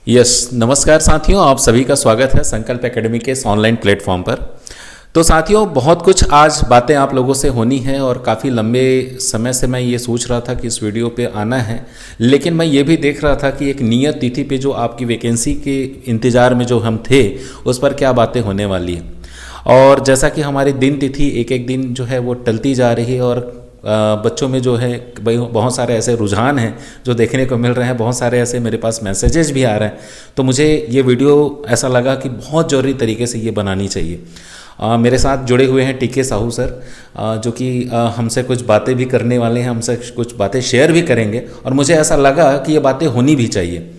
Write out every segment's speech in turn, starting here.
नमस्कार साथियों, आप सभी का स्वागत है संकल्प एकेडमी के इस ऑनलाइन प्लेटफॉर्म पर। तो साथियों, बहुत कुछ आज बातें आप लोगों से होनी है और काफ़ी लंबे समय से मैं ये सोच रहा था कि इस वीडियो पे आना है, लेकिन मैं ये भी देख रहा था कि एक नियत तिथि पे जो आपकी वैकेंसी के इंतज़ार में जो हम थे उस पर क्या बातें होने वाली है। और जैसा कि हमारी दिन तिथि एक एक दिन जो है वो टलती जा रही है और बच्चों में जो है बहुत सारे ऐसे रुझान हैं जो देखने को मिल रहे हैं, बहुत सारे ऐसे मेरे पास मैसेजेस भी आ रहे हैं। तो मुझे ये वीडियो ऐसा लगा कि बहुत ज़रूरी तरीके से ये बनानी चाहिए। मेरे साथ जुड़े हुए हैं टीके साहू सर, जो कि हमसे कुछ बातें भी करने वाले हैं, हमसे कुछ बातें शेयर भी करेंगे और मुझे ऐसा लगा कि ये बातें होनी भी चाहिए।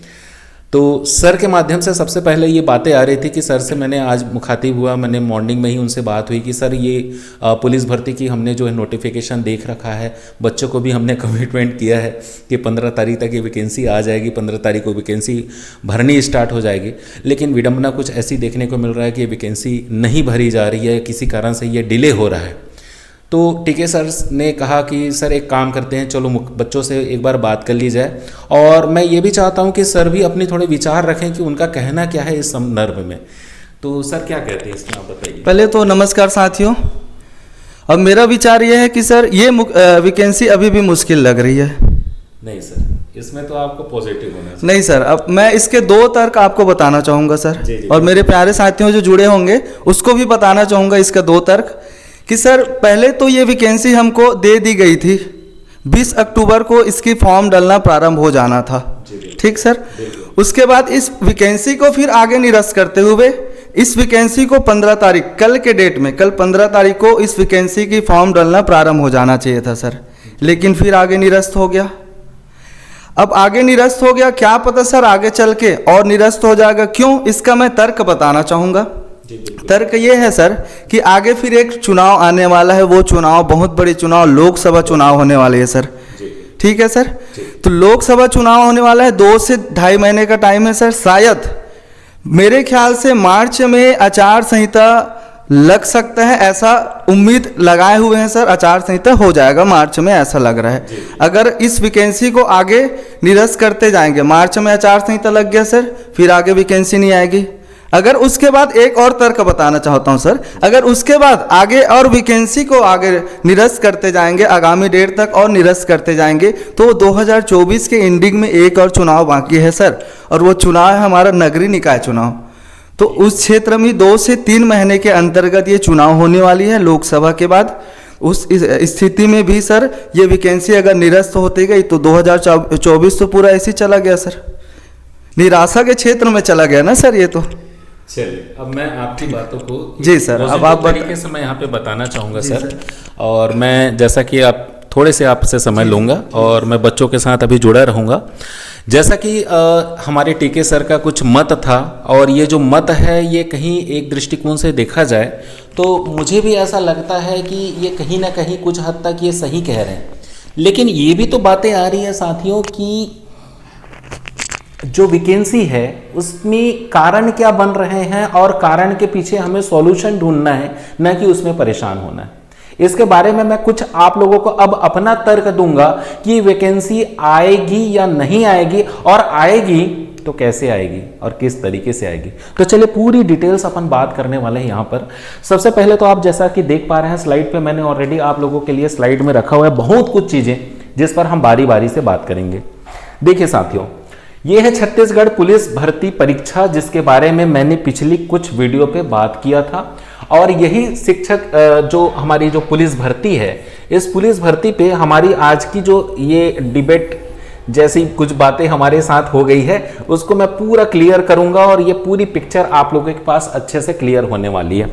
तो सर के माध्यम से सबसे पहले ये बातें आ रही थी कि सर से मैंने आज मुखातिब हुआ, मैंने मॉर्निंग में ही उनसे बात हुई कि सर ये पुलिस भर्ती की हमने जो है नोटिफिकेशन देख रखा है, बच्चों को भी हमने कमिटमेंट किया है कि 15 तारीख तक ये वैकेंसी आ जाएगी, 15 तारीख को वैकेंसी भरनी स्टार्ट हो जाएगी। लेकिन विडम्बना कुछ ऐसी देखने को मिल रहा है कि ये वैकेंसी नहीं भरी जा रही है, किसी कारण से ये डिले हो रहा है। तो टीके सर ने कहा कि सर एक काम करते हैं, चलो बच्चों से एक बार बात कर ली जाए। और मैं ये भी चाहता हूं कि सर भी अपनी थोड़े विचार रखें कि उनका कहना क्या है इस संदर्भ में। तो सर क्या कहते हैं इसमें, आप बताइए। पहले तो नमस्कार साथियों। अब मेरा विचार ये है कि सर ये वैकेंसी अभी भी मुश्किल लग रही है। नहीं सर, इसमें तो आपको पॉजिटिव होना चाहिए। नहीं सर, अब मैं इसके 2 तर्क आपको बताना चाहूँगा सर। जी। और मेरे प्यारे साथियों जो जुड़े होंगे उसको भी बताना चाहूँगा इसका 2 तर्क कि सर पहले तो ये वैकेंसी हमको दे दी गई थी, 20 अक्टूबर को इसकी फॉर्म डालना प्रारंभ हो जाना था। ठीक सर। उसके बाद इस वैकेंसी को फिर आगे निरस्त करते हुए इस वैकेंसी को 15 तारीख कल के डेट में, कल 15 तारीख को इस वैकेंसी की फॉर्म डालना प्रारंभ हो जाना चाहिए था सर, लेकिन फिर आगे निरस्त हो गया। अब आगे निरस्त हो गया, क्या पता सर आगे चल के और निरस्त हो जाएगा, क्यों, इसका मैं तर्क बताना चाहूँगा। तर्क ये है सर कि आगे फिर एक चुनाव आने वाला है, वो चुनाव बहुत बड़ी चुनाव, लोकसभा चुनाव होने वाले है सर। ठीक है सर। तो लोकसभा चुनाव होने वाला है, 2 से 2.5 महीने का टाइम है सर। शायद मेरे ख्याल से मार्च में आचार संहिता लग सकता है, ऐसा उम्मीद लगाए हुए हैं सर। आचार संहिता हो जाएगा मार्च में, ऐसा लग रहा है। अगर इस वैकेंसी को आगे निरस्त करते जाएंगे, मार्च में आचार संहिता लग गया सर, फिर आगे वैकेंसी नहीं आएगी। अगर उसके बाद एक और तर्क बताना चाहता हूं सर, अगर उसके बाद आगे और वैकेंसी को आगे निरस्त करते जाएंगे, आगामी डेट तक और निरस्त करते जाएंगे, तो 2024 के एंडिंग में एक और चुनाव बाकी है सर, और वो चुनाव है हमारा नगरीय निकाय चुनाव। तो उस क्षेत्र में 2 से 3 महीने के अंतर्गत ये चुनाव होने वाली है लोकसभा के बाद। उस स्थिति में भी सर ये वैकेंसी अगर निरस्त होती गई तो 2024 तो पूरा ऐसे चला गया सर, निराशा के क्षेत्र में चला गया ना सर ये तो। चलिए, अब मैं आपकी बातों को जी सर, अब आप तरीके से मैं यहाँ पे बताना चाहूँगा सर। और मैं जैसा कि आप थोड़े से आपसे समय लूँगा और मैं बच्चों के साथ अभी जुड़ा रहूँगा। जैसा कि हमारे टीके सर का कुछ मत था, और ये जो मत है ये कहीं एक दृष्टिकोण से देखा जाए तो मुझे भी ऐसा लगता है कि ये कहीं ना कहीं कुछ हद तक ये सही कह रहे हैं। लेकिन ये भी तो बातें आ रही है साथियों कि जो वैकेंसी है उसमें कारण क्या बन रहे हैं और कारण के पीछे हमें सॉल्यूशन ढूंढना है, न कि उसमें परेशान होना है। इसके बारे में मैं कुछ आप लोगों को अब अपना तर्क दूंगा कि वैकेंसी आएगी या नहीं आएगी, और आएगी तो कैसे आएगी और किस तरीके से आएगी। तो चलिए पूरी डिटेल्स अपन बात करने वाले हैं यहाँ पर। सबसे पहले तो आप जैसा कि देख पा रहे हैं स्लाइड पे, मैंने ऑलरेडी आप लोगों के लिए स्लाइड में रखा हुआ है बहुत कुछ चीजें जिस पर हम बारी बारी से बात करेंगे। देखिए साथियों, ये है छत्तीसगढ़ पुलिस भर्ती परीक्षा, जिसके बारे में मैंने पिछली कुछ वीडियो पे बात किया था। और यही शिक्षक जो हमारी जो पुलिस भर्ती है, इस पुलिस भर्ती पे हमारी आज की जो ये डिबेट जैसी कुछ बातें हमारे साथ हो गई है उसको मैं पूरा क्लियर करूंगा, और ये पूरी पिक्चर आप लोगों के पास अच्छे से क्लियर होने वाली है।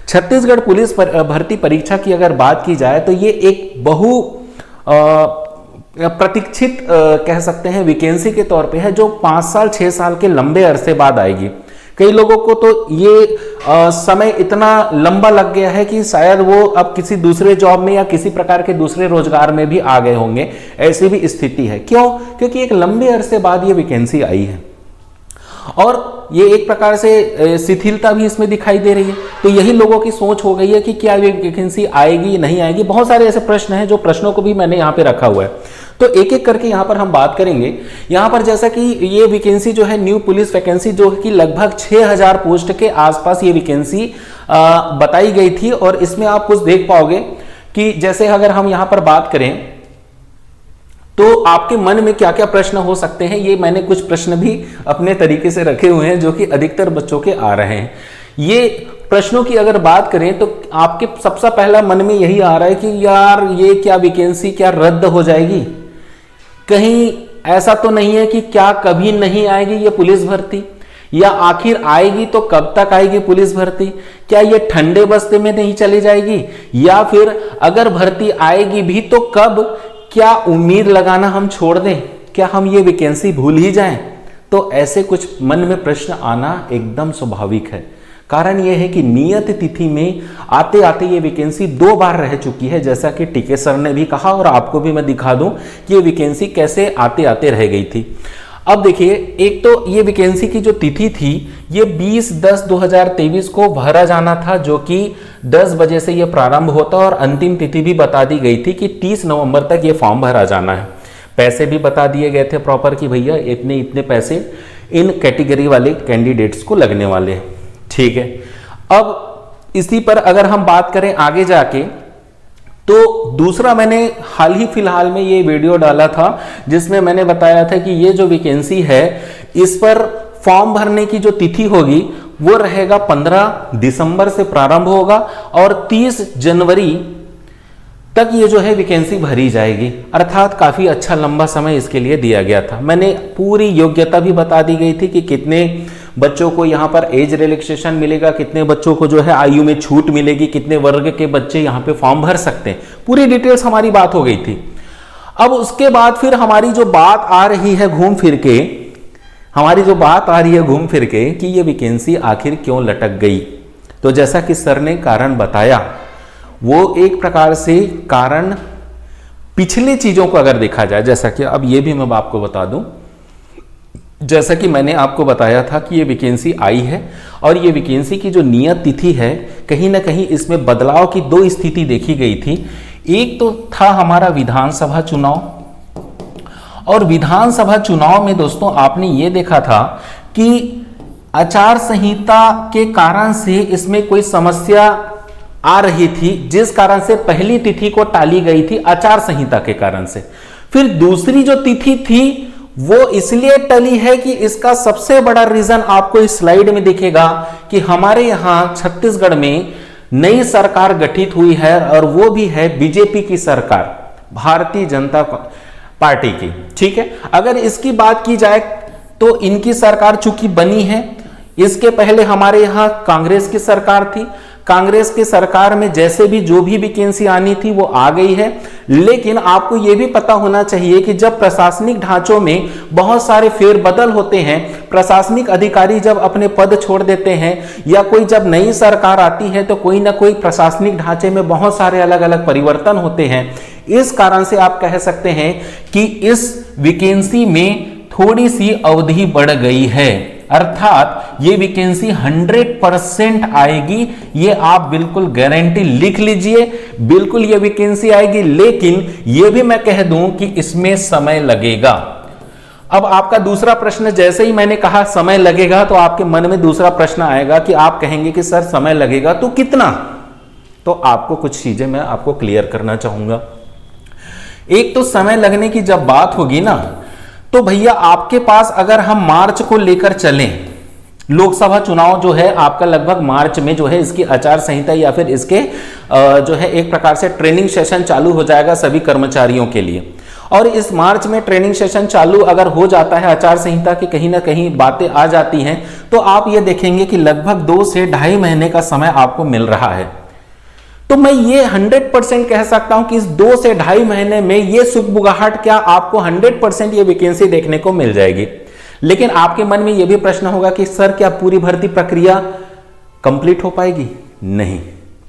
छत्तीसगढ़ पुलिस भर्ती परीक्षा की अगर बात की जाए तो ये एक बहु प्रतीक्षित कह सकते हैं वैकेंसी के तौर पे है, जो 5 साल 6 साल के लंबे अरसे बाद आएगी। कई लोगों को तो ये समय इतना लंबा लग गया है कि शायद वो अब किसी दूसरे जॉब में या किसी प्रकार के दूसरे रोजगार में भी आ गए होंगे, ऐसी भी स्थिति है। क्यों? क्योंकि एक लंबे अरसे बाद ये वैकेंसी आई है और ये एक प्रकार से शिथिलता भी इसमें दिखाई दे रही है। तो यही लोगों की सोच हो गई है कि क्या ये वैकेंसी आएगी नहीं आएगी। बहुत सारे ऐसे प्रश्न हैं जो प्रश्नों को भी मैंने यहाँ पे रखा हुआ है। तो एक एक करके यहाँ पर हम बात करेंगे। यहाँ पर जैसा कि ये वैकेंसी जो है न्यू पुलिस वैकेंसी जो कि लगभग 6000 पोस्ट के आसपास ये वैकेंसी बताई गई थी। और इसमें आप कुछ देख पाओगे कि जैसे अगर हम यहाँ पर बात करें तो आपके मन में क्या क्या प्रश्न हो सकते हैं, ये मैंने कुछ प्रश्न भी अपने तरीके से रखे हुए हैं जो कि अधिकतर बच्चों के आ रहे हैं। ये प्रश्नों की अगर बात करें तो आपके सबसे पहला मन में यही आ रहा है कि यार ये क्या वैकेंसी क्या रद्द हो जाएगी, कहीं ऐसा तो नहीं है कि क्या कभी नहीं आएगी ये पुलिस भर्ती, या आखिर आएगी तो कब तक आएगी पुलिस भर्ती, क्या ये ठंडे बस्ते में नहीं चली जाएगी, या फिर अगर भर्ती आएगी भी तो कब, क्या उम्मीद लगाना हम छोड़ दें, क्या हम ये वैकेंसी भूल ही जाएं। तो ऐसे कुछ मन में प्रश्न आना एकदम स्वाभाविक है। कारण यह है कि नियत तिथि में आते आते ये वैकेंसी 2 बार रह चुकी है, जैसा कि टीके सर ने भी कहा और आपको भी मैं दिखा दूं कि ये वैकेंसी कैसे आते आते रह गई थी। अब देखिए, एक तो ये वैकेंसी की जो तिथि थी ये 20/10/2023 को भरा जाना था, जो कि 10 बजे से ये प्रारंभ होता और अंतिम तिथि भी बता दी गई थी कि 30 नवंबर तक ये फॉर्म भरा जाना है। पैसे भी बता दिए गए थे प्रॉपर कि भैया इतने इतने पैसे इन कैटेगरी वाले कैंडिडेट्स को लगने वाले हैं। ठीक है, अब इसी पर अगर हम बात करें आगे जाके तो दूसरा मैंने हाल ही फिलहाल में ये वीडियो डाला था जिसमें मैंने बताया था कि ये जो वैकेंसी है इस पर फॉर्म भरने की जो तिथि होगी वो रहेगा 15 दिसंबर से प्रारंभ होगा और 30 जनवरी तक ये जो है वैकेंसी भरी जाएगी। अर्थात काफी अच्छा लंबा समय इसके लिए दिया गया था। मैंने पूरी योग्यता भी बता दी गई थी कि कितने बच्चों को यहाँ पर एज रिलैक्सेशन मिलेगा, कितने बच्चों को जो है आयु में छूट मिलेगी, कितने वर्ग के बच्चे यहाँ पे फॉर्म भर सकते हैं, पूरी डिटेल्स हमारी बात हो गई थी। अब उसके बाद फिर हमारी जो बात आ रही है घूम फिर के कि ये वैकेंसी आखिर क्यों लटक गई। तो जैसा कि सर ने कारण बताया, वो एक प्रकार से कारण पिछली चीजों को अगर देखा जाए, जैसा कि अब ये भी मैं आपको बता दूं, जैसा कि मैंने आपको बताया था कि ये वैकेंसी आई है और ये वैकेंसी की जो नियत तिथि है कहीं ना कहीं इसमें बदलाव की 2 स्थिति देखी गई थी। एक तो था हमारा विधानसभा चुनाव, और विधानसभा चुनाव में दोस्तों आपने ये देखा था कि आचार संहिता के कारण से इसमें कोई समस्या आ रही थी, जिस कारण से पहली तिथि को टाली गई थी आचार संहिता के कारण से। फिर दूसरी जो तिथि थी वो इसलिए टली है कि इसका सबसे बड़ा रीजन आपको इस स्लाइड में दिखेगा कि हमारे यहां छत्तीसगढ़ में नई सरकार गठित हुई है और वो भी है बीजेपी की सरकार, भारतीय जनता पार्टी की। ठीक है, अगर इसकी बात की जाए तो इनकी सरकार चूंकि बनी है, इसके पहले हमारे यहां कांग्रेस की सरकार थी। कांग्रेस की सरकार में जैसे भी जो भी वैकेंसी आनी थी वो आ गई है। लेकिन आपको यह भी पता होना चाहिए कि जब प्रशासनिक ढांचों में बहुत सारे फेरबदल होते हैं, प्रशासनिक अधिकारी जब अपने पद छोड़ देते हैं या कोई जब नई सरकार आती है तो कोई ना कोई प्रशासनिक ढांचे में बहुत सारे अलग अलग परिवर्तन होते हैं। इस कारण से आप कह सकते हैं कि इस वैकेंसी में थोड़ी सी अवधि बढ़ गई है, अर्थात ये वैकेंसी 100% आएगी, ये आप बिल्कुल गारंटी लिख लीजिए, बिल्कुल ये वैकेंसी आएगी। लेकिन ये भी मैं कह दूं कि इसमें समय लगेगा। अब आपका दूसरा प्रश्न, जैसे ही मैंने कहा समय लगेगा तो आपके मन में दूसरा प्रश्न आएगा कि आप कहेंगे कि सर समय लगेगा तो कितना। तो आपको कुछ चीजें मैं आपको क्लियर करना चाहूंगा। एक तो समय लगने की जब बात होगी ना, तो भैया आपके पास अगर हम मार्च को लेकर चलें, लोकसभा चुनाव जो है आपका लगभग मार्च में जो है इसकी आचार संहिता या फिर इसके जो है एक प्रकार से ट्रेनिंग सेशन चालू हो जाएगा सभी कर्मचारियों के लिए। और इस मार्च में ट्रेनिंग सेशन चालू अगर हो जाता है, आचार संहिता की कहीं ना कहीं बातें आ जाती हैं, तो आप ये देखेंगे कि लगभग 2 से 2.5 महीने का समय आपको मिल रहा है। तो मैं ये 100% कह सकता हूं कि इस 2 से 2.5 महीने में ये सुगबुगाहट क्या आपको 100% ये वैकेंसी देखने को मिल जाएगी। लेकिन आपके मन में यह भी प्रश्न होगा कि सर क्या पूरी भर्ती प्रक्रिया कंप्लीट हो पाएगी? नहीं,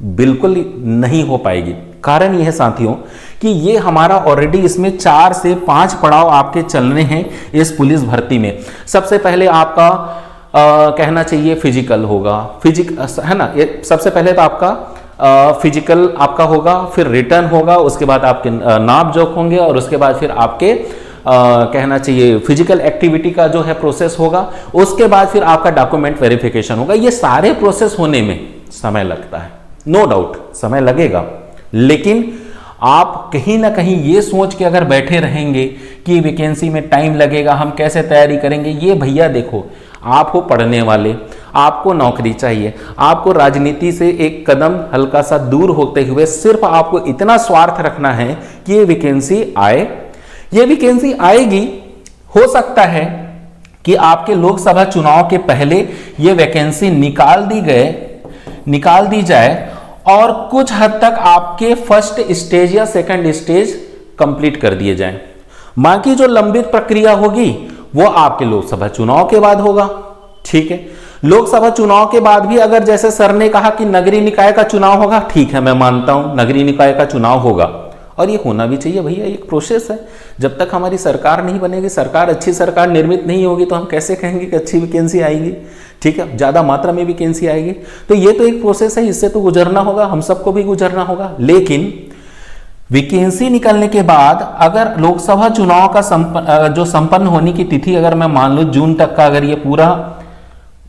बिल्कुल नहीं हो पाएगी। कारण यह है साथियों कि ये हमारा ऑलरेडी इसमें 4 से 5 पड़ाव आपके चलने हैं इस पुलिस भर्ती में। सबसे पहले आपका कहना चाहिए फिजिकल होगा, है ना। सबसे पहले तो आपका फिजिकल आपका होगा, फिर रिटर्न होगा, उसके बाद आपके नाप जोख होंगे और उसके बाद फिर आपके कहना चाहिए फिजिकल एक्टिविटी का जो है प्रोसेस होगा, उसके बाद फिर आपका डॉक्यूमेंट वेरिफिकेशन होगा। ये सारे प्रोसेस होने में समय लगता है, नो डाउट समय लगेगा, लेकिन आप कहीं ना कहीं ये सोच के अगर बैठे रहेंगे कि वैकेंसी में टाइम लगेगा, हम कैसे तैयारी करेंगे, ये भैया देखो, आप हो पढ़ने वाले, आपको नौकरी चाहिए, आपको राजनीति से एक कदम हल्का सा दूर होते हुए सिर्फ आपको इतना स्वार्थ रखना है कि ये वैकेंसी आए। ये वैकेंसी आएगी, हो सकता है कि आपके लोकसभा चुनाव के पहले ये वैकेंसी निकाल दी जाए और कुछ हद तक आपके फर्स्ट स्टेज या सेकंड स्टेज कंप्लीट कर दिए जाएं। बाकी जो लंबित प्रक्रिया होगी वो आपके लोकसभा चुनाव के बाद होगा। ठीक है, लोकसभा चुनाव के बाद भी अगर जैसे सर ने कहा कि नगरीय निकाय का चुनाव होगा, ठीक है, मैं मानता हूं नगरीय निकाय का चुनाव होगा और ये होना भी चाहिए भैया, एक प्रोसेस है। जब तक हमारी सरकार नहीं बनेगी, सरकार अच्छी सरकार निर्मित नहीं होगी, तो हम कैसे कहेंगे कि अच्छी वैकेंसी आएगी। ठीक है, ज्यादा मात्रा में वैकेंसी आएगी, तो ये तो एक प्रोसेस है, इससे तो गुजरना होगा, हम सबको भी गुजरना होगा। लेकिन वैकेंसी निकलने के बाद अगर लोकसभा चुनाव का जो संपन्न होने की तिथि अगर मैं मान लूं जून तक का, अगर ये पूरा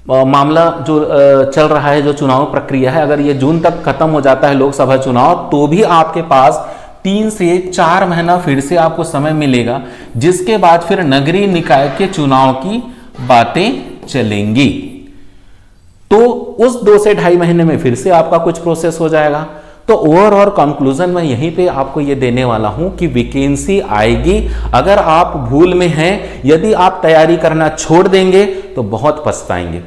मामला जो चल रहा है, जो चुनाव प्रक्रिया है, अगर ये जून तक खत्म हो जाता है लोकसभा चुनाव, तो भी आपके पास 3 से 4 महीना फिर से आपको समय मिलेगा, जिसके बाद फिर नगरीय निकाय के चुनाव की बातें चलेंगी। तो उस 2 से 2.5 महीने में फिर से आपका कुछ प्रोसेस हो जाएगा। तो ओवरऑल कंक्लूजन मैं यहीं पे आपको ये देने वाला हूं कि वैकेंसी आएगी। अगर आप भूल में हैं, यदि आप तैयारी करना छोड़ देंगे तो बहुत पछताएंगे।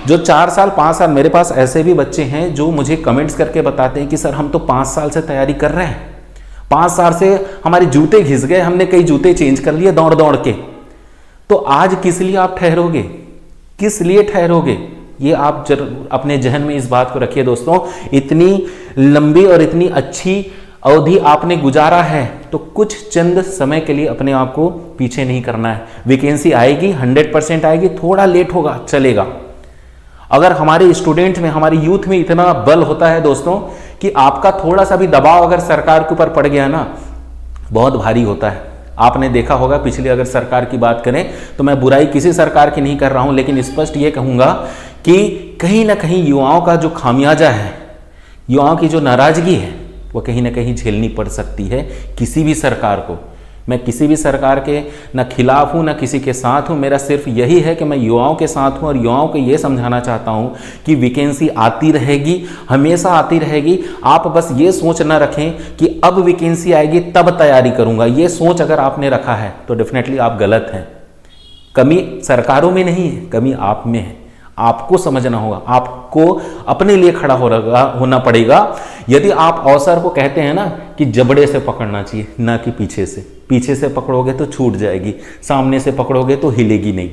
जो 4 साल 5 साल, मेरे पास ऐसे भी बच्चे हैं जो मुझे कमेंट्स करके बताते हैं कि सर हम तो 5 साल से तैयारी कर रहे हैं, 5 साल से हमारे जूते घिस गए, हमने कई जूते चेंज कर लिए दौड़ दौड़ के। तो आज किस लिए आप ठहरोगे, किस लिए ठहरोगे, ये आप जरूर अपने जहन में इस बात को रखिए दोस्तों। इतनी लंबी और इतनी अच्छी अवधि आपने गुजारा है, तो कुछ चंद समय के लिए अपने आप को पीछे नहीं करना है। वैकेंसी आएगी, 100% आएगी, थोड़ा लेट होगा चलेगा। अगर हमारे स्टूडेंट में, हमारी यूथ में इतना बल होता है दोस्तों कि आपका थोड़ा सा भी दबाव अगर सरकार के ऊपर पड़ गया ना, बहुत भारी होता है। आपने देखा होगा पिछली अगर सरकार की बात करें, तो मैं बुराई किसी सरकार की नहीं कर रहा हूं, लेकिन स्पष्ट ये कहूंगा कि कहीं ना कहीं युवाओं का जो खामियाजा है, युवाओं की जो नाराजगी है, वो कहीं ना कहीं झेलनी पड़ सकती है किसी भी सरकार को। मैं किसी भी सरकार के ना खिलाफ हूं, ना किसी के साथ हूं, मेरा सिर्फ यही है कि मैं युवाओं के साथ हूं और युवाओं को ये समझाना चाहता हूं कि वैकेंसी आती रहेगी, हमेशा आती रहेगी। आप बस ये सोच ना रखें कि अब वैकेंसी आएगी तब तैयारी करूंगा। ये सोच अगर आपने रखा है तो डेफिनेटली आप गलत हैं। कमी सरकारों में नहीं है, कमी आप में है। आपको समझना होगा, आपको अपने लिए खड़ा होना पड़ेगा। यदि आप अवसर को कहते हैं ना कि जबड़े से पकड़ना चाहिए, ना कि पीछे से। पीछे से पकड़ोगे तो छूट जाएगी, सामने से पकड़ोगे तो हिलेगी नहीं।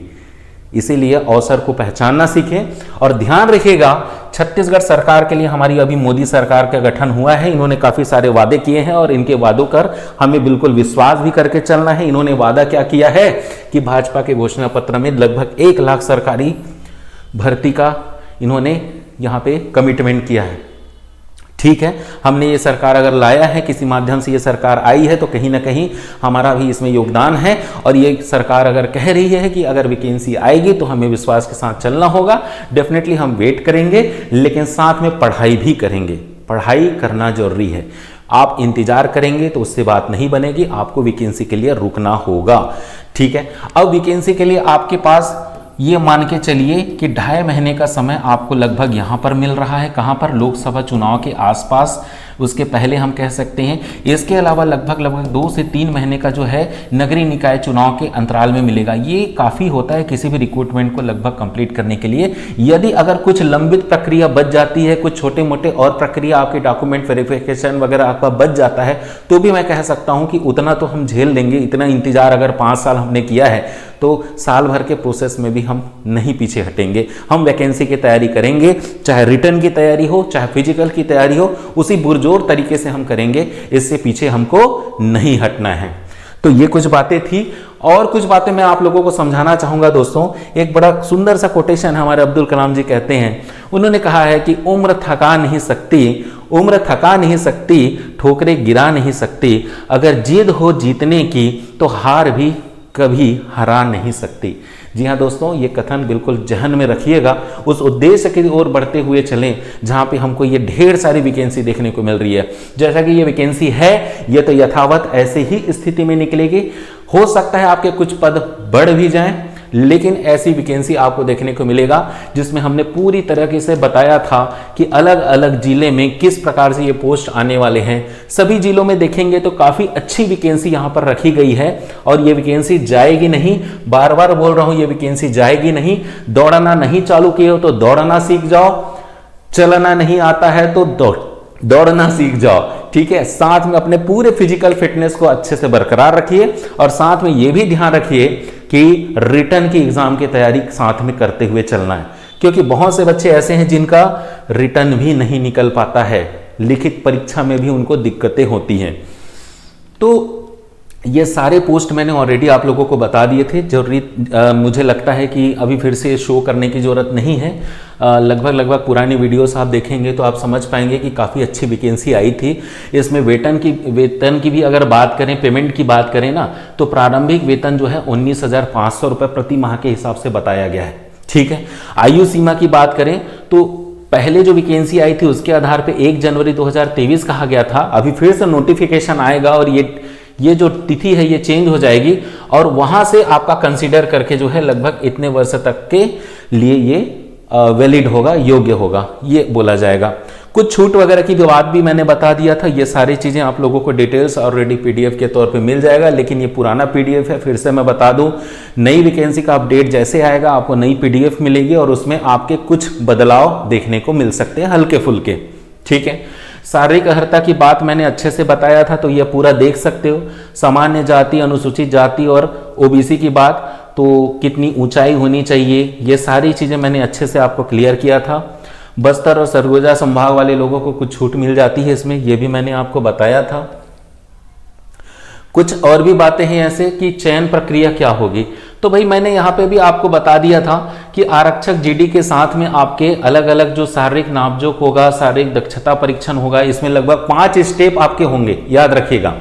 इसीलिए अवसर को पहचानना सीखें। और ध्यान रखिएगा, छत्तीसगढ़ सरकार के लिए हमारी अभी मोदी सरकार का गठन हुआ है। इन्होंने काफ़ी सारे वादे किए हैं और इनके वादों पर हमें बिल्कुल विश्वास भी करके चलना है। इन्होंने वादा क्या किया है कि भाजपा के घोषणा पत्र में लगभग 1 लाख सरकारी भर्ती का इन्होंने यहाँ पे कमिटमेंट किया है। ठीक है, हमने ये सरकार अगर लाया है, किसी माध्यम से ये सरकार आई है, तो कहीं ना कहीं हमारा भी इसमें योगदान है। और ये सरकार अगर कह रही है कि अगर वैकेंसी आएगी तो हमें विश्वास के साथ चलना होगा। डेफिनेटली हम वेट करेंगे, लेकिन साथ में पढ़ाई भी करेंगे। पढ़ाई करना जरूरी है। आप इंतजार करेंगे तो उससे बात नहीं बनेगी, आपको वैकेंसी के लिए रुकना होगा। ठीक है, अब वैकेंसी के लिए आपके पास ये मान के चलिए कि 2.5 महीने का समय आपको लगभग यहाँ पर मिल रहा है। कहाँ पर? लोकसभा चुनाव के आसपास, उसके पहले हम कह सकते हैं। इसके अलावा लगभग 2 से 3 महीने का जो है नगरीय निकाय चुनाव के अंतराल में मिलेगा। ये काफ़ी होता है किसी भी रिक्रूटमेंट को लगभग कंप्लीट करने के लिए। यदि अगर कुछ लंबित प्रक्रिया बच जाती है, कुछ छोटे मोटे और प्रक्रिया आपके डॉक्यूमेंट वेरिफिकेशन वगैरह आपका बच जाता है, तो भी मैं कह सकता हूँ कि उतना तो हम झेल लेंगे। इतना इंतजार अगर 5 साल हमने किया है तो साल भर के प्रोसेस में भी हम नहीं पीछे हटेंगे। हम वैकेंसी की तैयारी करेंगे, चाहे रिटर्न की तैयारी हो, चाहे फिजिकल की तैयारी हो, उसी पुरजोर तरीके से हम करेंगे। इससे पीछे हमको नहीं हटना है। तो ये कुछ बातें थी और कुछ बातें मैं आप लोगों को समझाना चाहूँगा दोस्तों। एक बड़ा सुंदर सा कोटेशन है, हमारे अब्दुल कलाम जी कहते हैं, उन्होंने कहा है कि उम्र थका नहीं सकती, उम्र थका नहीं सकती, ठोकरें गिरा नहीं सकती, अगर जिद हो जीतने की तो हार भी कभी हरा नहीं सकती। जी हाँ दोस्तों, ये कथन बिल्कुल जहन में रखिएगा, उस उद्देश्य की ओर बढ़ते हुए चलें जहाँ पे हमको ये ढेर सारी वैकेंसी देखने को मिल रही है। जैसा कि ये वैकेंसी है, ये तो यथावत ऐसे ही स्थिति में निकलेगी। हो सकता है आपके कुछ पद बढ़ भी जाएं, लेकिन ऐसी वैकेंसी आपको देखने को मिलेगा जिसमें हमने पूरी तरीके से बताया था कि अलग अलग जिले में किस प्रकार से ये पोस्ट आने वाले हैं। सभी जिलों में देखेंगे तो काफ़ी अच्छी वैकेंसी यहाँ पर रखी गई है और ये वैकेंसी जाएगी नहीं, बार बार बोल रहा हूँ, ये वैकेंसी जाएगी नहीं। दौड़ना नहीं चालू किए हो तो दौड़ना सीख जाओ, चलना नहीं आता है तो दौड़ना सीख जाओ, ठीक है। साथ में अपने पूरे फिजिकल फिटनेस को अच्छे से बरकरार रखिए और साथ में ये भी ध्यान रखिए कि रिटर्न की एग्जाम की तैयारी साथ में करते हुए चलना है, क्योंकि बहुत से बच्चे ऐसे हैं जिनका रिटर्न भी नहीं निकल पाता है, लिखित परीक्षा में भी उनको दिक्कतें होती हैं। तो ये सारे पोस्ट मैंने ऑलरेडी आप लोगों को बता दिए थे। मुझे लगता है कि अभी फिर से शो करने की ज़रूरत नहीं है। लगभग पुरानी वीडियोस आप देखेंगे तो आप समझ पाएंगे कि काफ़ी अच्छी वैकेंसी आई थी। इसमें वेतन की भी अगर बात करें, पेमेंट की बात करें ना, तो प्रारंभिक वेतन जो है 19,500 रुपये प्रति माह के हिसाब से बताया गया है, ठीक है। आयु सीमा की बात करें तो पहले जो वैकेंसी आई थी उसके आधार पर 1 जनवरी 2023 कहा गया था। अभी फिर से नोटिफिकेशन आएगा और ये जो तिथि है ये चेंज हो जाएगी और वहां से आपका कंसीडर करके जो है लगभग इतने वर्ष तक के लिए ये वैलिड होगा, योग्य होगा, ये बोला जाएगा। कुछ छूट वगैरह की बात भी मैंने बता दिया था। ये सारी चीजें आप लोगों को डिटेल्स ऑलरेडी पीडीएफ के तौर पे मिल जाएगा, लेकिन ये पुराना पीडीएफ है। फिर से मैं बता दूं, नई वैकेंसी का अपडेट जैसे आएगा आपको नई पीडीएफ मिलेगी और उसमें आपके कुछ बदलाव देखने को मिल सकते हैं, हल्के फुल्के, ठीक है। शारीरिक अर्हता की बात मैंने अच्छे से बताया था, तो यह पूरा देख सकते हो। सामान्य जाति, अनुसूचित जाति और ओबीसी की बात, तो कितनी ऊंचाई होनी चाहिए, ये सारी चीज़ें मैंने अच्छे से आपको क्लियर किया था। बस्तर और सरगुजा संभाग वाले लोगों को कुछ छूट मिल जाती है इसमें, ये भी मैंने आपको बताया था। कुछ और भी बातें हैं ऐसे कि चयन प्रक्रिया क्या होगी, तो भाई मैंने यहाँ पे भी आपको बता दिया था कि आरक्षक जीडी के साथ में आपके अलग अलग जो शारीरिक नापजोक होगा, शारीरिक दक्षता परीक्षण होगा, इसमें लगभग 5 स्टेप आपके होंगे, याद रखिएगा।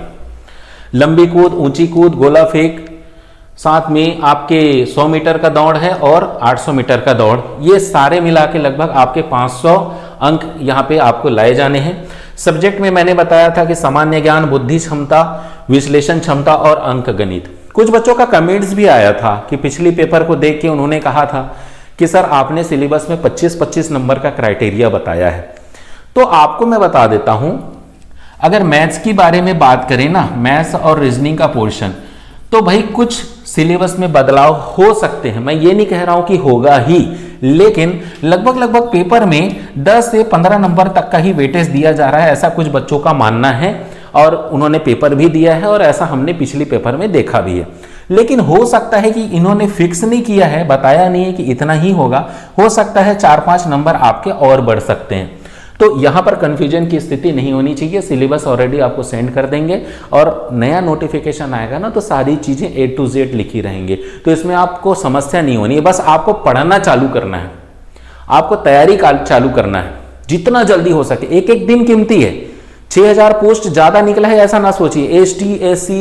लंबी कूद, ऊंची कूद, गोला फेंक, साथ में आपके 100 मीटर का दौड़ है और 800 मीटर का दौड़, ये सारे मिला के लगभग आपके 500 अंक यहाँ पे आपको लाए जाने हैं। सब्जेक्ट में मैंने बताया था कि सामान्य ज्ञान, बुद्धि क्षमता, विश्लेषण क्षमता और अंक गणित। कुछ बच्चों का कमेंट्स भी आया था कि पिछली पेपर को देख के उन्होंने कहा था कि सर आपने सिलेबस में 25-25 नंबर का क्राइटेरिया बताया है। तो आपको मैं बता देता हूं, अगर मैथ्स की बारे में बात करें ना, मैथ्स और रीजनिंग का पोर्शन, तो भाई कुछ सिलेबस में बदलाव हो सकते हैं। मैं ये नहीं कह रहा हूं कि होगा ही, लेकिन लगभग पेपर में 10 से 15 नंबर तक का ही वेटेज दिया जा रहा है, ऐसा कुछ बच्चों का मानना है और उन्होंने पेपर भी दिया है और ऐसा हमने पिछली पेपर में देखा भी है। लेकिन हो सकता है कि इन्होंने फिक्स नहीं किया है, बताया नहीं है कि इतना ही होगा, हो सकता है 4-5 नंबर आपके और बढ़ सकते हैं। तो यहां पर कंफ्यूजन की स्थिति नहीं होनी चाहिए। सिलेबस ऑलरेडी आपको सेंड कर देंगे और नया नोटिफिकेशन आएगा ना, तो सारी चीजें A to Z लिखी रहेंगी, तो इसमें आपको समस्या नहीं होनी है। बस आपको पढ़ना चालू करना है, आपको तैयारी चालू करना है जितना जल्दी हो सके। एक एक दिन कीमती है। 6000 पोस्ट ज्यादा निकला है ऐसा ना सोचिए। ST SC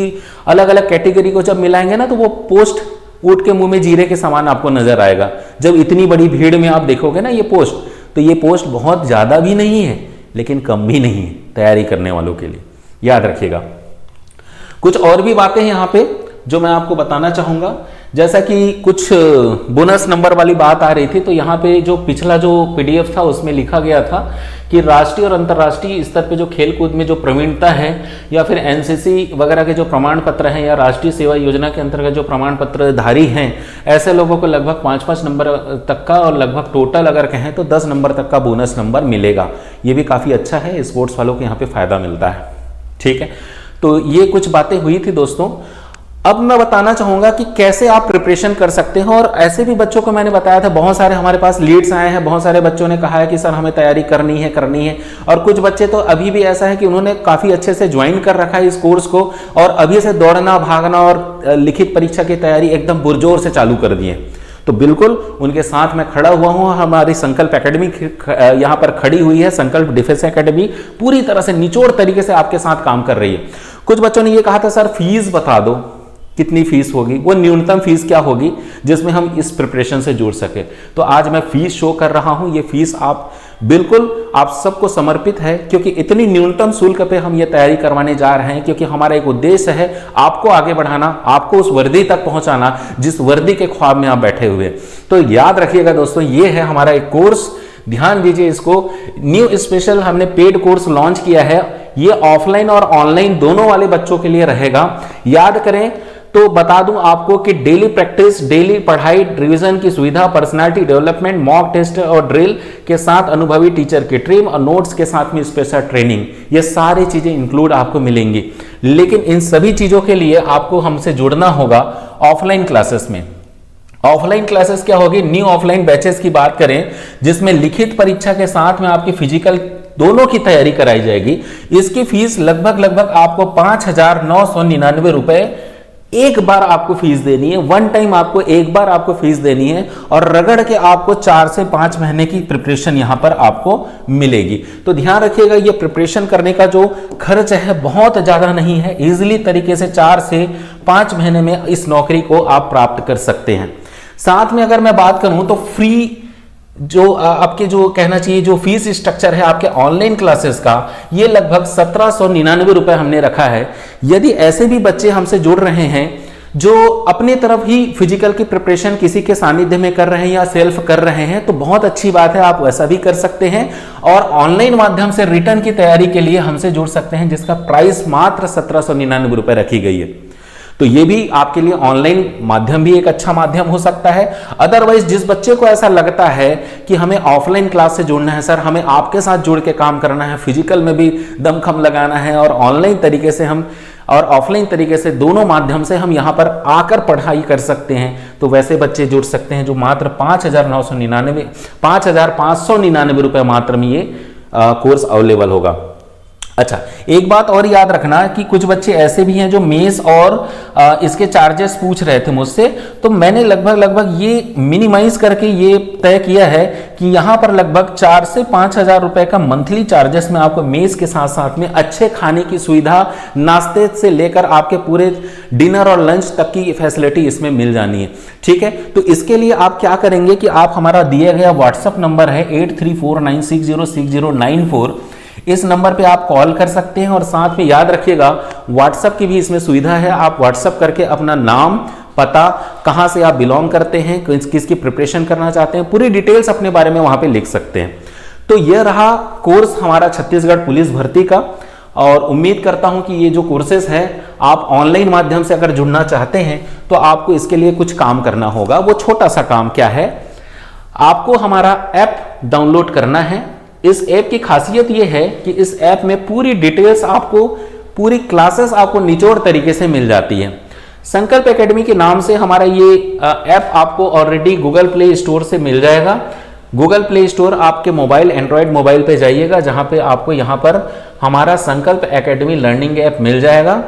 अलग अलग कैटेगरी को जब मिलाएंगे ना, तो वो पोस्ट ऊँट के मुंह में जीरे के समान आपको नजर आएगा। जब इतनी बड़ी भीड़ में आप देखोगे ना ये पोस्ट, तो ये पोस्ट बहुत ज्यादा भी नहीं है लेकिन कम भी नहीं है तैयारी करने वालों के लिए, याद रखिएगा। कुछ और भी बातें हैं यहाँ पे जो मैं आपको बताना चाहूंगा, जैसा कि कुछ बोनस नंबर वाली बात आ रही थी। तो यहाँ पे जो पिछला जो PDF था उसमें लिखा गया था कि राष्ट्रीय और अंतर्राष्ट्रीय स्तर पे जो खेल कूद में जो प्रवीणता है या फिर NCC वगैरह के जो प्रमाण पत्र हैं या राष्ट्रीय सेवा योजना के अंतर्गत जो प्रमाण पत्र धारी हैं, ऐसे लोगों को लगभग 5-5 नंबर तक का और लगभग टोटल अगर कहें तो 10 नंबर तक का बोनस नंबर मिलेगा। ये भी काफ़ी अच्छा है, स्पोर्ट्स वालों को यहाँ पे फायदा मिलता है, ठीक है। तो ये कुछ बातें हुई थी दोस्तों। अब मैं बताना चाहूंगा कि कैसे आप प्रिपरेशन कर सकते हैं। और ऐसे भी बच्चों को मैंने बताया था, बहुत सारे हमारे पास लीड्स आए हैं, बहुत सारे बच्चों ने कहा है कि सर हमें तैयारी करनी है। और कुछ बच्चे तो अभी भी ऐसा है कि उन्होंने काफी अच्छे से ज्वाइन कर रखा है इस कोर्स को, और अभी से दौड़ना भागना और लिखित परीक्षा की तैयारी एकदम पुरजोर से चालू कर दिए। तो बिल्कुल उनके साथ मैं खड़ा हुआ हूं। हमारी संकल्प एकेडमी यहां पर खड़ी हुई है। संकल्प डिफेंस एकेडमी पूरी तरह से निचोड़ तरीके से आपके साथ काम कर रही है। कुछ बच्चों ने यह कहा था सर फीस बता दो, कितनी फीस होगी, वो न्यूनतम फीस क्या होगी जिसमें हम इस प्रिपरेशन से जुड़ सके। तो आज मैं फीस शो कर रहा हूं। ये फीस आप बिल्कुल आप सबको समर्पित है, क्योंकि इतनी न्यूनतम शुल्क पे हम ये तैयारी करवाने जा रहे हैं, क्योंकि हमारा एक उद्देश्य है आपको आगे बढ़ाना, आपको उस वर्दी तक पहुंचाना जिस वर्दी के ख्वाब में आप बैठे हुए। तो याद रखिएगा दोस्तों, ये है हमारा एक कोर्स, ध्यान दीजिए इसको। न्यू स्पेशल हमने पेड कोर्स लॉन्च किया है। ये ऑफलाइन और ऑनलाइन दोनों वाले बच्चों के लिए रहेगा। याद करें तो बता दूं आपको कि डेली प्रैक्टिस, डेली पढ़ाई, रिवीजन की सुविधा, पर्सनालिटी डेवलपमेंट, मॉक टेस्ट और ड्रिल के साथ अनुभवी टीचर की ट्रेन और नोट्स के साथ में स्पेशल ट्रेनिंग, ये सारी चीजें इंक्लूड आपको मिलेंगी। लेकिन इन सभी चीजों के लिए आपको हमसे जुड़ना होगा ऑफलाइन क्लासेस में। ऑफलाइन क्लासेस क्या होगी? न्यू ऑफलाइन बैचेस की बात करें जिसमें लिखित परीक्षा के साथ में आपकी फिजिकल दोनों की तैयारी कराई जाएगी। इसकी फीस लगभग आपको 5,999 रुपए एक बार आपको फीस देनी है। वन टाइम आपको एक बार आपको फीस देनी है, और रगड़ के आपको 4 से 5 महीने की प्रिपरेशन यहां पर आपको मिलेगी। तो ध्यान रखिएगा, ये प्रिपरेशन करने का जो खर्च है बहुत ज्यादा नहीं है। इजीली तरीके से 4 से 5 महीने में इस नौकरी को आप प्राप्त कर सकते हैं। साथ में अगर मैं बात करूं तो फ्री जो आपके जो कहना चाहिए जो फीस स्ट्रक्चर है आपके ऑनलाइन क्लासेस का, ये लगभग 1799 रुपए हमने रखा है। यदि ऐसे भी बच्चे हमसे जुड़ रहे हैं जो अपनी तरफ ही फिजिकल की प्रिपरेशन किसी के सानिध्य में कर रहे हैं या सेल्फ कर रहे हैं, तो बहुत अच्छी बात है, आप वैसा भी कर सकते हैं। और ऑनलाइन माध्यम से रिटर्न की तैयारी के लिए हमसे जुड़ सकते हैं, जिसका प्राइस मात्र 1799 रुपए रखी गई है। तो ये भी आपके लिए ऑनलाइन माध्यम भी एक अच्छा माध्यम हो सकता है। अदरवाइज जिस बच्चे को ऐसा लगता है कि हमें ऑफलाइन क्लास से जुड़ना है, सर हमें आपके साथ जुड़ के काम करना है, फिजिकल में भी दमखम लगाना है, और ऑनलाइन तरीके से हम और ऑफलाइन तरीके से दोनों माध्यम से हम यहाँ पर आकर पढ़ाई कर सकते हैं, तो वैसे बच्चे जुड़ सकते हैं जो मात्र 5,599 रुपए मात्र में ये कोर्स अवेलेबल होगा। अच्छा, एक बात और याद रखना कि कुछ बच्चे ऐसे भी हैं जो मेस और इसके चार्जेस पूछ रहे थे मुझसे, तो मैंने लगभग ये मिनिमाइज करके ये तय किया है कि यहाँ पर लगभग 4 से 5,000 रुपए का मंथली चार्जेस में आपको मेस के साथ साथ में अच्छे खाने की सुविधा, नाश्ते से लेकर आपके पूरे डिनर और लंच तक की फैसिलिटी इसमें मिल जानी है। ठीक है, तो इसके लिए आप क्या करेंगे कि आप हमारा दिया गया व्हाट्सएप नंबर है 8349606094, इस नंबर पे आप कॉल कर सकते हैं। और साथ में याद रखिएगा व्हाट्सएप की भी इसमें सुविधा है। आप व्हाट्सएप करके अपना नाम, पता, कहां से आप बिलोंग करते हैं, किसकी प्रिपरेशन करना चाहते हैं, पूरी डिटेल्स अपने बारे में वहां पे लिख सकते हैं। तो यह रहा कोर्स हमारा छत्तीसगढ़ पुलिस भर्ती का, और उम्मीद करता हूं कि ये जो कोर्सेज है आप ऑनलाइन माध्यम से अगर जुड़ना चाहते हैं तो आपको इसके लिए कुछ काम करना होगा। वो छोटा सा काम क्या है, आपको हमारा ऐप डाउनलोड करना है। इस ऐप की खासियत यह है कि इस ऐप में पूरी डिटेल्स आपको, पूरी क्लासेस आपको निचोड़ तरीके से मिल जाती है। संकल्प एकेडमी के नाम से हमारा ये ऐप आपको ऑलरेडी गूगल प्ले स्टोर से मिल जाएगा। गूगल प्ले स्टोर आपके मोबाइल, एंड्रॉयड मोबाइल पे जाइएगा, जहां पे आपको यहां पर हमारा संकल्प एकेडमी लर्निंग ऐप मिल जाएगा।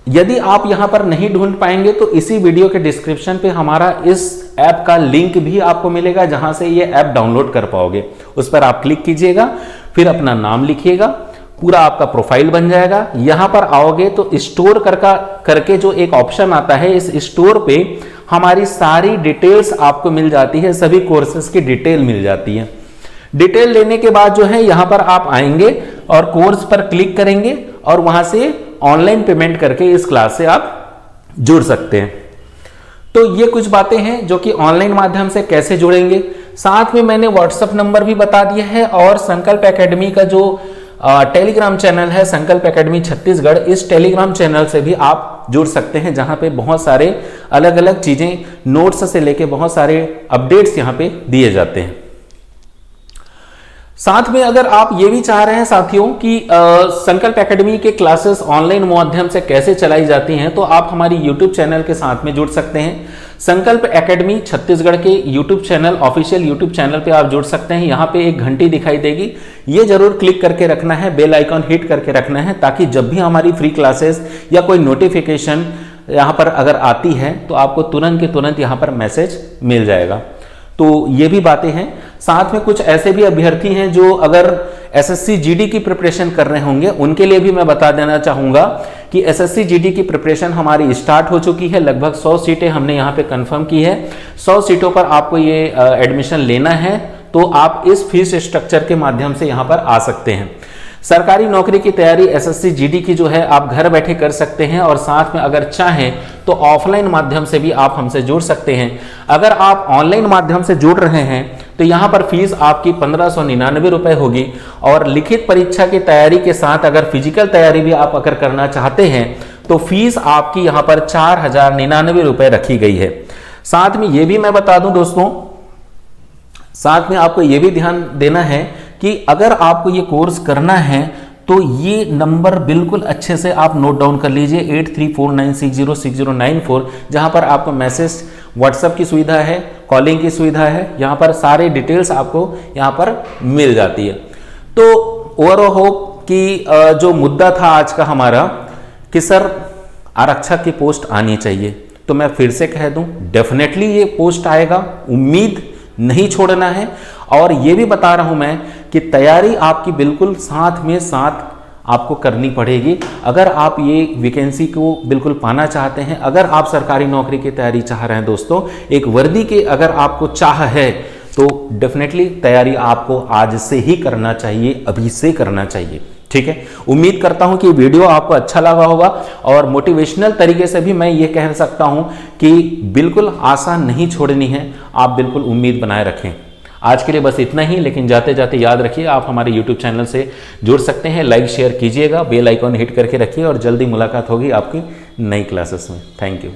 यदि आप यहां पर नहीं ढूंढ पाएंगे तो इसी वीडियो के डिस्क्रिप्शन पे हमारा इस ऐप का लिंक भी आपको मिलेगा, जहां से ये ऐप डाउनलोड कर पाओगे। उस पर आप क्लिक कीजिएगा, फिर अपना नाम लिखिएगा, पूरा आपका प्रोफाइल बन जाएगा। यहां पर आओगे तो स्टोर करके जो एक ऑप्शन आता है, इस स्टोर पे हमारी सारी डिटेल्स आपको मिल जाती है, सभी कोर्सेज की डिटेल मिल जाती है। डिटेल लेने के बाद जो है यहां पर आप आएंगे और कोर्स पर क्लिक करेंगे और वहां से ऑनलाइन पेमेंट करके इस क्लास से आप जुड़ सकते हैं। तो ये कुछ बातें हैं जो कि ऑनलाइन माध्यम से कैसे जुड़ेंगे। साथ में मैंने व्हाट्सएप नंबर भी बता दिया है, और संकल्प एकेडमी का जो टेलीग्राम चैनल है संकल्प एकेडमी छत्तीसगढ़, इस टेलीग्राम चैनल से भी आप जुड़ सकते हैं, जहां पे बहुत सारे अलग अलग चीजें, नोट्स से लेके बहुत सारे अपडेट्स यहां पे दिए जाते हैं। साथ में अगर आप ये भी चाह रहे हैं साथियों कि संकल्प एकेडमी के क्लासेस ऑनलाइन माध्यम से कैसे चलाई जाती हैं, तो आप हमारी यूट्यूब चैनल के साथ में जुड़ सकते हैं। संकल्प एकेडमी छत्तीसगढ़ के YouTube channel, official YouTube channel पे आप जुड़ सकते हैं। यहाँ पे एक घंटी दिखाई देगी, ये जरूर क्लिक करके रखना है, बेल आइकॉन हिट करके रखना है, ताकि जब भी हमारी फ्री क्लासेस या कोई नोटिफिकेशन यहाँ पर अगर आती है तो आपको तुरंत के तुरंत यहाँ पर मैसेज मिल जाएगा। तो ये भी बातें हैं। साथ में कुछ ऐसे भी अभ्यर्थी हैं जो अगर एसएससी जीडी की प्रिपरेशन कर रहे होंगे, उनके लिए भी मैं बता देना चाहूँगा कि एसएससी जीडी की प्रिपरेशन हमारी स्टार्ट हो चुकी है। लगभग 100 सीटें हमने यहाँ पे कंफर्म की है। 100 सीटों पर आपको ये एडमिशन लेना है, तो आप इस फीस स्ट्रक्चर के माध्यम से यहाँ पर आ सकते हैं। सरकारी नौकरी की तैयारी एसएससी जीडी की जो है आप घर बैठे कर सकते हैं, और साथ में अगर चाहें तो ऑफलाइन माध्यम से भी आप हमसे जुड़ सकते हैं। अगर आप ऑनलाइन माध्यम से जुड़ रहे हैं तो यहाँ पर फीस आपकी 1599 रुपए होगी, और लिखित परीक्षा की तैयारी के साथ अगर फिजिकल तैयारी भी आप अगर करना चाहते हैं तो फीस आपकी यहाँ पर 4099 रुपए रखी गई है। साथ में ये भी मैं बता दूं दोस्तों, साथ में आपको ये भी ध्यान देना है कि अगर आपको ये कोर्स करना है तो ये नंबर बिल्कुल अच्छे से आप नोट डाउन कर लीजिए, 8349606094, जहां पर आपको मैसेज व्हाट्सएप की सुविधा है, कॉलिंग की सुविधा है, यहाँ पर सारे डिटेल्स आपको यहाँ पर मिल जाती है। तो ओवरऑल होप कि जो मुद्दा था आज का हमारा कि सर आरक्षक की पोस्ट आनी चाहिए, तो मैं फिर से कह दूं डेफिनेटली ये पोस्ट आएगा, उम्मीद नहीं छोड़ना है। और ये भी बता रहा हूं मैं कि तैयारी आपकी बिल्कुल साथ में साथ आपको करनी पड़ेगी। अगर आप ये वैकेंसी को बिल्कुल पाना चाहते हैं, अगर आप सरकारी नौकरी की तैयारी चाह रहे हैं दोस्तों, एक वर्दी के अगर आपको चाह है, तो डेफिनेटली तैयारी आपको आज से ही करना चाहिए, अभी से करना चाहिए। ठीक है, उम्मीद करता हूं कि वीडियो आपको अच्छा लगा होगा, और मोटिवेशनल तरीके से भी मैं ये कह सकता हूं कि बिल्कुल आशा नहीं छोड़नी है, आप बिल्कुल उम्मीद बनाए रखें। आज के लिए बस इतना ही, लेकिन जाते जाते याद रखिए आप हमारे YouTube चैनल से जुड़ सकते हैं, लाइक शेयर कीजिएगा, बेल आइकॉन हिट करके रखिए, और जल्दी मुलाकात होगी आपकी नई क्लासेस में। Thank you.